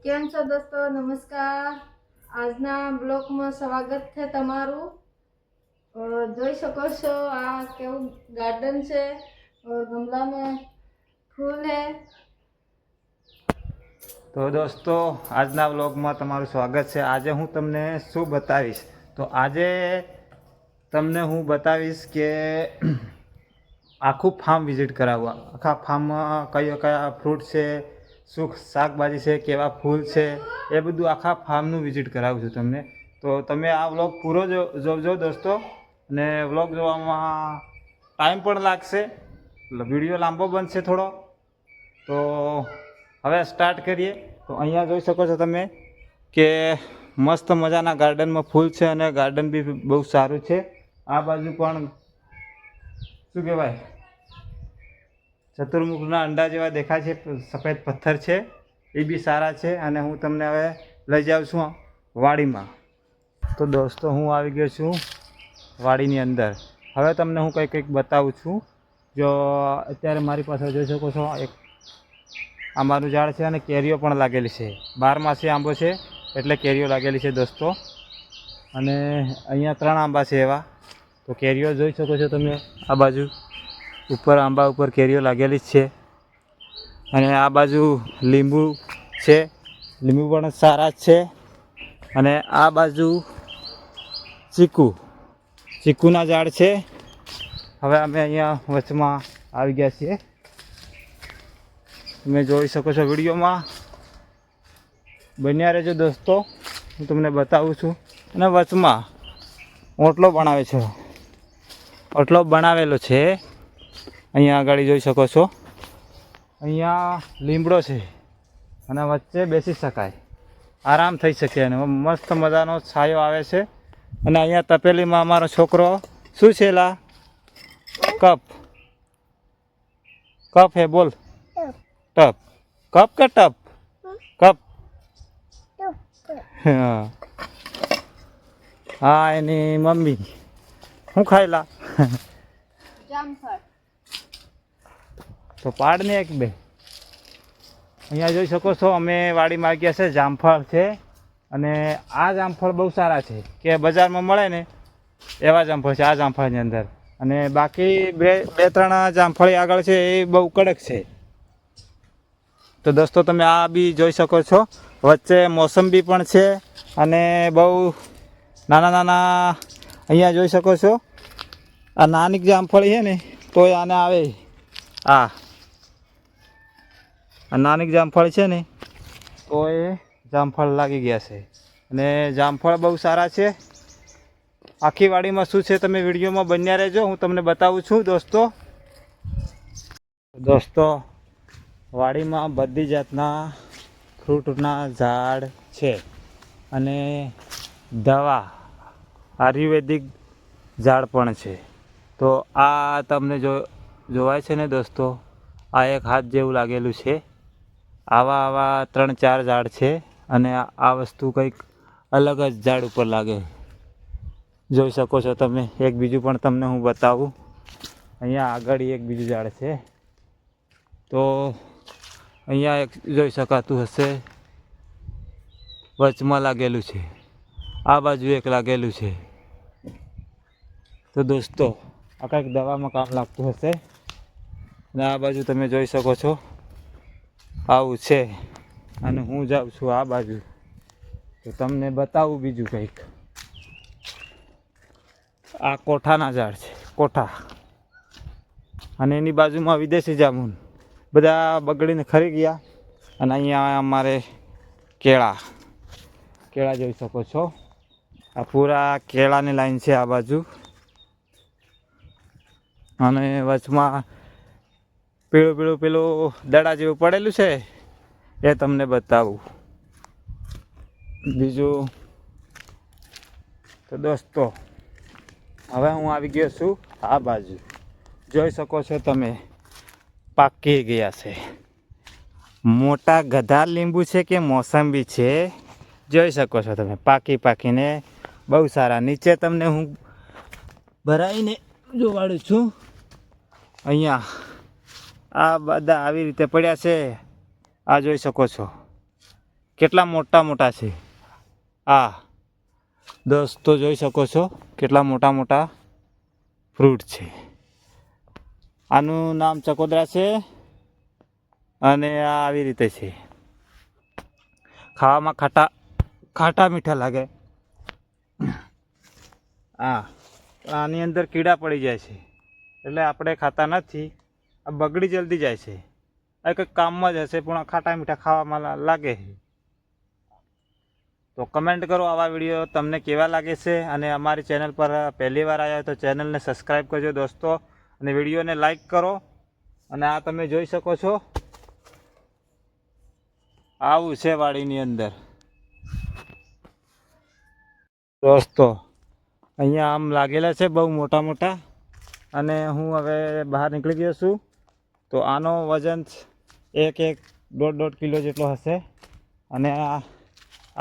કેમ છો દોસ્તો? નમસ્કાર. આજના બ્લોગમાં સ્વાગત છે તમારું. જોઈ શકો છો આ કેવું ગાર્ડન છે और गमला में फूल है। તો દોસ્તો આજના વ્લોગમાં તમારું સ્વાગત છે। આજે હું તમને શું બતાવીશ, તો આજે તમને હું બતાવીશ કે આખું ફાર્મ વિઝિટ કરાવવા। આખા ફાર્મમાં કયા ફ્રૂટ છે, શું શાકભાજી છે, કેવા ફૂલ છે, એ બધું આખા ફાર્મનું વિઝિટ કરાવું છું તમને। તો તમે આ વ્લોગ પૂરો જોજો દોસ્તો, અને વ્લોગ જોવામાં ટાઈમ પણ લાગશે, વિડીયો લાંબો બનશે થોડો। તો હવે સ્ટાર્ટ કરીએ। તો અહીંયા જોઈ શકો છો તમે કે મસ્ત મજાના ગાર્ડનમાં ફૂલ છે, અને ગાર્ડન બી બહુ સારું છે। આ બાજુ પણ શું કહેવાય, ચતુર્મુખના અંડા જેવા દેખાય છે, સફેદ પથ્થર છે, એ બી સારા છે। અને હું તમને હવે લઈ જાઉં છું વાડીમાં। તો દોસ્તો હું આવી ગયો છું વાડીની અંદર। હવે તમને હું કંઈક બતાવું છું। જો અત્યારે મારી પાસે જોઈ શકો છો એક આંબાનું ઝાડ છે, અને કેરીઓ પણ લાગેલી છે। 12 આંબો છે એટલે કેરીઓ લાગેલી છે દોસ્તો। અને અહીંયા 3 આંબા છે એવા, તો કેરીઓ જોઈ શકો છો તમે। આ બાજુ ઉપર આંબા ઉપર કેરીઓ લાગેલી જ છે, અને આ બાજુ લીંબુ છે, લીંબુ પણ સારા જ છે। અને આ બાજુ ચીકુના ઝાડ છે। હવે અમે અહીંયા વચમાં આવી ગયા છીએ, તમે જોઈ શકો છો વિડીયોમાં, બન્યા રહેજો દોસ્તો, હું તમને બતાવું છું। અને વચમાં ઓટલો બનાવેલો છે, અહીંયા આગળ જોઈ શકો છો। અહીંયા લીમડો છે, અને વચ્ચે બેસી શકાય, આરામ થઈ શકે, અને મસ્ત મજાનો છાયો આવે છે। અને અહીંયા તપેલીમાં અમારો છોકરો શું છે લા? કપ હે, બોલ ટપ, કપ કે ટપ? કપ। હા એની મમ્મી શું ખાયલા? જામફળ। તો પાડને એક બે। અહીંયા જોઈ શકો છો અમે વાડીમાં આવી ગયા છે, જામફળ છે। અને આ જામફળ બહુ સારા છે, કે બજારમાં મળે ને એવા જામફળ છે આ જામફળની અંદર। અને બાકી બે ત્રણ જામફળી આગળ છે એ બહુ કડક છે। તો દોસ્તો તમે આ બી જોઈ શકો છો, વચ્ચે મોસંબી પણ છે, અને બહુ નાના અહીંયા જોઈ શકો છો। આ નાની જામફળી છે ને તો આને આવે, આ નાની જામફળ છે ને તો એ જામફળ લાગી ગયા છે, અને જામફળ બહુ સારા છે। આખી વાડીમાં શું છે તમે વિડીયોમાં બન્યા રહેજો, હું તમને બતાવું છું દોસ્તો વાડીમાં બધી જાતના ફ્રૂટના ઝાડ છે, અને દવા આયુર્વેદિક ઝાડ પણ છે। તો આ તમને જોવાય છે ને દોસ્તો, આ એક હાથ જેવું લાગેલું છે। આવા 3-4 ઝાડ છે, અને આ વસ્તુ કંઈક અલગ જ ઝાડ ઉપર લાગે, જોઈ શકો છો તમે। એક બીજું પણ તમને હું બતાવું, અહીંયા આગળ એક બીજું ઝાડ છે, તો અહીંયા એક જોઈ શકાતું હશે, વચમાં લાગેલું છે, આ બાજુ એક લાગેલું છે। તો દોસ્તો આ કંઈક દવામાં કામ લાગતું હશે, અને આ બાજુ તમે જોઈ શકો છો આવું છે। અને હું જાઉં છું આ બાજુ, તો તમને બતાવું બીજું કંઈક। આ કોઠાના ઝાડ છે, કોઠા, અને એની બાજુમાં વિદેશી જામુન બધા બગડીને ખરી ગયા। અને અહીંયા અમારે કેળા જોઈ શકો છો, આ પૂરા કેળાની લાઈન છે આ બાજુ। અને વચમાં પેલું દડા જેવું પડેલું છે, એ તમને બતાવું બીજું। તો દોસ્તો હવે હું આવી ગયો છું આ બાજુ, જોઈ શકો છો તમે, પાકી ગયા છે, મોટા ગધા લીંબુ છે કે મોસંબી છે, જોઈ શકો છો તમે, પાકીને બહુ સારા। નીચે તમને હું ભરાઈને જોવાડું છું, અહીંયા આ બધા આવી રીતે પડ્યા છે, આ જોઈ શકો છો। કેટલા મોટા મોટા છે. આ દોસ્તો જોઈ શકો છો કેટલા મોટા મોટા ફ્રૂટ છે. આનું નામ ચકોદરા છે અને આ આવી રીતે છે. ખાવામાં ખાટા ખાટા મીઠા લાગે. આની અંદર કીડા પડી જાય છે એટલે આપણે ખાતા નથી. આ બગડી જલ્દી જાય છે. આ કંઈક કામમાં જ હશે પણ ખાટા મીઠા ખાવામાં લાગે છે. તો કમેન્ટ કરો આવા વિડીયો તમને કેવા લાગે છે. અને અમારી ચેનલ પર પહેલી વાર આવ્યા હોય તો ચેનલને સબસ્ક્રાઈબ કરજો દોસ્તો, અને વિડીયોને લાઈક કરો. અને આ તમે જોઈ શકો છો આવું છે વાડીની અંદર દોસ્તો. અહીંયા આમ લાગેલા છે બહુ મોટા મોટા. અને હું હવે બહાર નીકળી ગયો છું. તો આનો વજન 1-1.5 કિલો જેટલો હશે. અને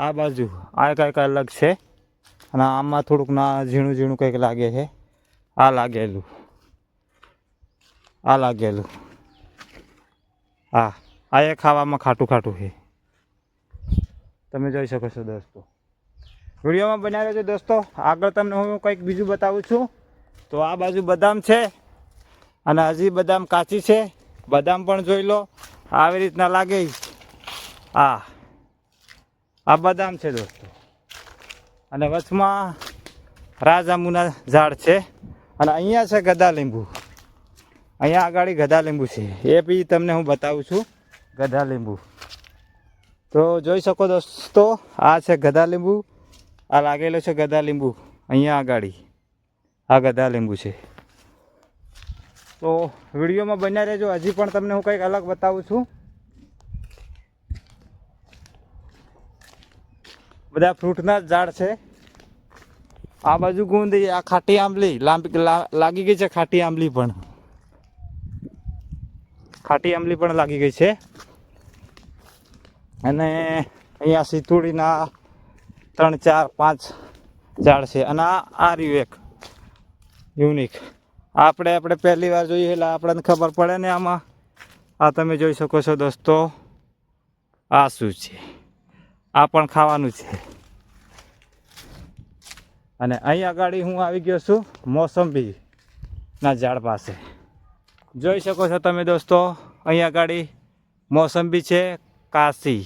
આ બાજુ આ કંઈક અલગ છે. અને આમાં થોડુંક ના ઝીણું ઝીણું કંઈક લાગે છે. આ લાગેલું આ એ ખાવામાં ખાટું ખાટું છે. તમે જોઈ શકો છો દોસ્તો. વિડીયોમાં બનાવી રહેજો દોસ્તો. આગળ તમને હું કંઈક બીજું બતાવું છું. તો આ બાજુ બદામ છે અને હજી બદામ કાચી છે. બદામ પણ જોઈ લો આવી રીતના લાગે. આ બદામ છે દોસ્તો. અને વચમાં રાજાંબુના ઝાડ છે. અને અહીંયા છે ગદા લીંબુ. અહીંયા આગળ ગદા લીંબુ છે. એ બી તમને હું બતાવું છું ગદા લીંબુ. તો જોઈ શકો દોસ્તો આ છે ગદા લીંબુ. આ લાગેલો છે ગદા લીંબુ અહીંયા આગળ. આ ગદા લીંબુ છે. તો વિડીયોમાં બન્યા રહેજો. હજી પણ તમને હું કંઈક અલગ બતાવું છું. બધા ફ્રૂટના જ ઝાડ છે. આ બાજુ ગુંદી, આ ખાટી આંબલી લાગી ગઈ છે. ખાટી આંબલી પણ લાગી ગઈ છે. અને અહીંયા સીતુડીના 3-4-5 ઝાડ છે. અને આ રહ્યું એક યુનિક. આપણે પહેલી વાર જોઈએ એટલે આપણને ખબર પડે ને આમાં. આ તમે જોઈ શકો છો દોસ્તો. આ શું છે? આ પણ ખાવાનું છે. અને અહીં આગળ હું આવી ગયો છું મોસંબીના ઝાડ પાસે. જોઈ શકો છો તમે દોસ્તો. અહીં આગળ મોસંબી છે કાશી.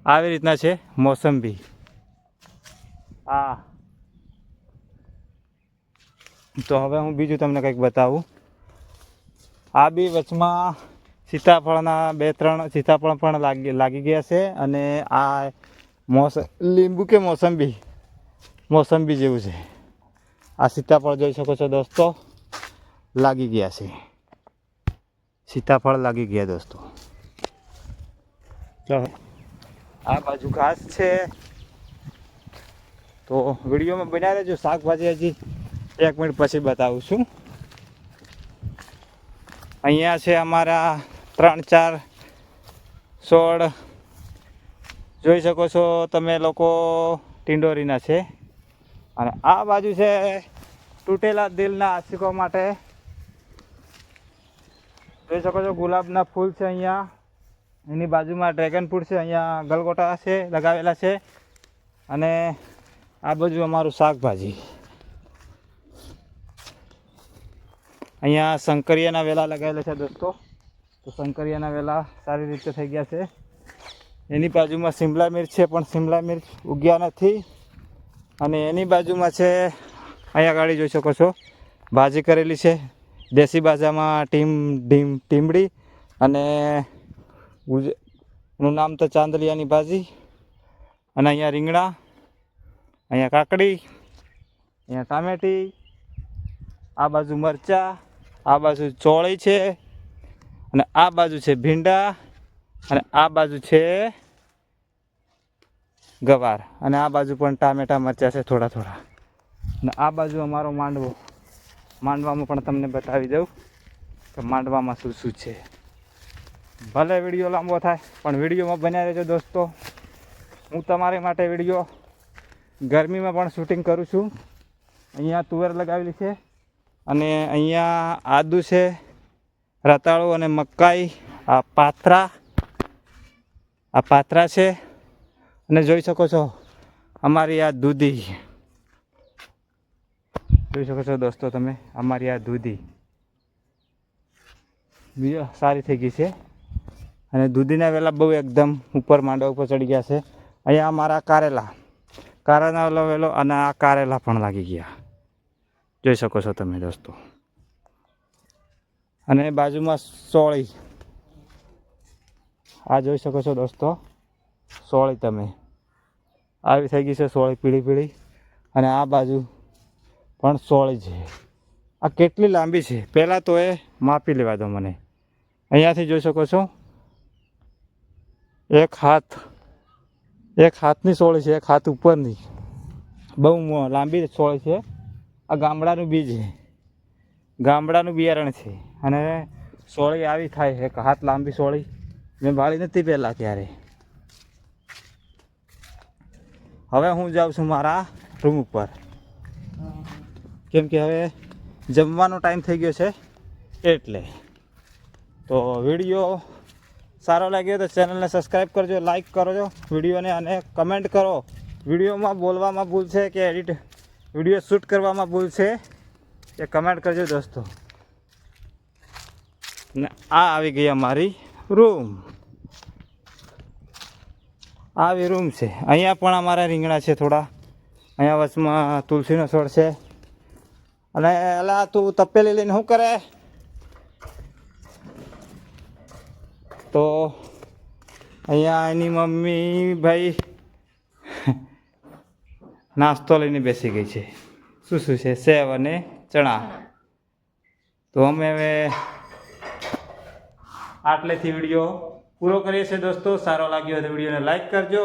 આવી રીતના છે મોસંબી. તો હવે હું બીજું તમને કંઈક બતાવું. આ બી વચમાં સીતાફળના 2-3 સીતાફળ પણ લાગી ગયા છે. અને આ લીંબુ કે મોસંબી જેવું છે. આ સીતાફળ જોઈ શકો છો દોસ્તો. લાગી ગયા છે. સીતાફળ લાગી ગયા દોસ્તો. આ બાજુ ઘાસ છે. તો વિડીયોમાં બનાવી રહેજો. શાકભાજી હજી 1 મિનિટ પછી બતાવું છું. અહીંયા છે અમારા 3-4 છોડ જોઈ શકો છો તમે લોકો. ટિંડોરીના છે. અને આ બાજુ છે તૂટેલા દિલના આશિકો માટે. જોઈ શકો છો ગુલાબના ફૂલ છે અહીંયા. એની બાજુમાં ડ્રેગન ફ્રૂટ છે. અહીંયા ગલગોટા છે લગાવેલા છે. અને આ બાજુ અમારું શાકભાજી. અહીંયા શંકરિયાના વેલા લગાવેલા છે દોસ્તો. તો શંકરિયાના વેલા સારી રીતે થઈ ગયા છે. એની બાજુમાં શિમલા મિર્ચ છે પણ શિમલા મિર્ચ ઉગ્યા નથી. અને એની બાજુમાં છે અહીંયા આગળ જોઈ શકો છો ભાજી કરેલી છે. દેશી ભાષામાં ટીમડી. અને એનું નામ તો ચાંદલિયાની ભાજી. અને અહીંયા રીંગણા, અહીંયા કાકડી, અહીંયા ટામેટી, આ બાજુ મરચાં, આ બાજુ ચોળી છે. અને આ બાજુ છે ભીંડા. અને આ બાજુ છે ગવાર. અને આ બાજુ પણ ટામેટા મરચાં છે થોડા થોડા. અને આ બાજુ અમારો માંડવો. માંડવામાં પણ તમને બતાવી દઉં કે માંડવામાં શું શું છે. ભલે વિડીયો લાંબો થાય પણ વિડીયોમાં બન્યા રહેજો દોસ્તો. હું તમારી માટે વિડીયો ગરમીમાં પણ શૂટિંગ કરું છું. અહીંયા તુવેર લગાવેલી છે. અને અહીંયા આદુ છે, રતાળુ અને મકાઈ આ પાત્રા છે અને જોઈ શકો છો અમારી આ દૂધી જોઈ શકો છો દોસ્તો તમે અમારી આ દૂધી બીજો સારી થઈ ગઈ છે અને દૂધીના વેલા બહુ એકદમ ઉપર માંડવા ઉપર ચડી ગયા છે. અહીંયા અમારા કારેલા વેલો અને આ કારેલા પણ લાગી ગયા જોઈ શકો છો તમે દોસ્તો. અને બાજુમાં સોળી આ જોઈ શકો છો દોસ્તો સોળી તમે આવી થઈ ગઈ છે સોળી પીળી અને આ બાજુ પણ સોળી છે. આ કેટલી લાંબી છે પહેલાં તો એ માપી લેવા દો મને. અહીંયાથી જોઈ શકો છો એક હાથની સોળી છે, એક હાથ ઉપરની બહુ લાંબી સોળી છે. આ ગામડાનું બીજ છે, ગામડાનું બિયારણ છે અને સોળી આવી થાય એક હાથ લાંબી સોળી મેં વાળી નથી પહેલાં ત્યારે. હવે હું જાઉં છું મારા રૂમ ઉપર કેમ કે હવે જમવાનો ટાઈમ થઈ ગયો છે એટલે. તો વિડીયો સારો લાગ્યો તો ચેનલને સબસ્ક્રાઈબ કરજો, લાઈક કરજો વિડીયોને અને કમેન્ટ કરો. વિડીયોમાં બોલવામાં ભૂલ છે કે વિડીયો શૂટ કરવામાં ભૂલ છે એ કમેન્ટ કરજો દોસ્તો. ને આ આવી ગઈ અમારી રૂમ, આવી રૂમ છે. અહીંયા પણ અમારા રીંગણા છે થોડા, અહીંયા વચમાં તુલસીનો છોડ છે. અને એલા તું તપેલી લઈને શું કરે? તો અહીંયા એની મમ્મી ભાઈ નાસ્તો લઈને બેસી ગઈ છે. શું છે? સેવ અને ચણા. તો અમે હવે આટલેથી વિડીયો પૂરો કરીએ છીએ દોસ્તો. સારો લાગ્યો તો વિડીયોને લાઈક કરજો,